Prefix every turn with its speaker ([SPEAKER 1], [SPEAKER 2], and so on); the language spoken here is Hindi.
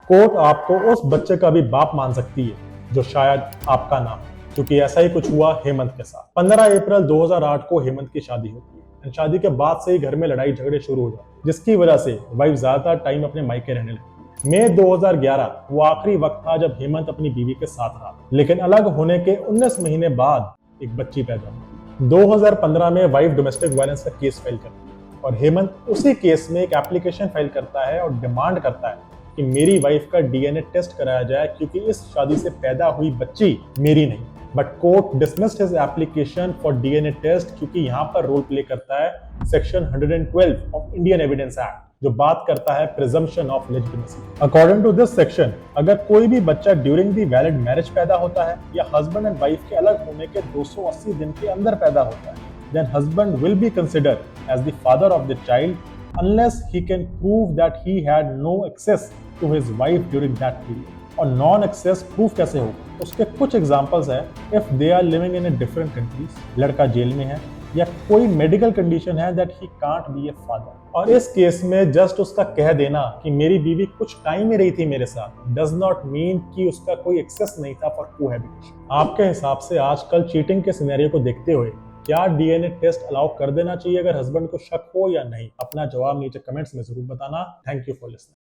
[SPEAKER 1] कोर्ट आपको उस बच्चे का भी बाप मान सकती है जो शायद आपका ना हो, क्योंकि ऐसा ही कुछ हुआ हेमंत के साथ। 15 अप्रैल 2008 को हेमंत की शादी होती है। शादी के बाद से ही घर में लड़ाई झगड़े शुरू हो जाते, जिसकी वजह से वाइफ ज्यादातर टाइम अपने मायके रहने लगी। मई 2011 वो आखिरी वक्त था जब हेमंत अपनी बीवी के साथ रहा, लेकिन अलग होने के 19 महीने बाद एक बच्ची पैदा हुई। 2015 में वाइफ डोमेस्टिक वायलेंस का केस फाइल करती है और हेमंत उसी केस में एक एप्लीकेशन फाइल करता है और डिमांड करता है कि मेरी वाइफ का डीएनए टेस्ट कराया जाए, क्योंकि इस शादी से पैदा हुई बच्ची मेरी नहीं। But court dismissed his application for DNA test, क्योंकि यहाँ पर रोल प्ले करता है section 112 of Indian Evidence Act, जो बात करता है presumption of legitimacy. According to this section, अगर कोई भी बच्चा ड्यूरिंग दी वैलिड मैरिज पैदा होता है या हस्बैंड एंड वाइफ के अलग होने के 280 दिन के अंदर पैदा होता है, then husband will be considered as the father of the child unless he can prove that he had no access to his wife during that period. और नॉन एक्सेस प्रूफ कैसे होगा? उसके कुछ एग्जांपल्स है। If they are living in a different countries, लड़का जेल में है या कोई मेडिकल कंडीशन है that he can't be a father. और इस केस में जस्ट उसका कह देना कि मेरी बीवी कुछ टाइम ही रही थी मेरे साथ डज नॉट मीन कि उसका कोई एक्सेस नहीं था फॉर कोहैबिटेशन। आपके हिसाब से आजकल चीटिंग के सिनेरियो को देखते हुए क्या डीएनए टेस्ट अलाउ कर देना चाहिए अगर हस्बैंड को शक हो या नहीं? अपना जवाब नीचे कमेंट्स में जरूर बताना। Thank you for listening.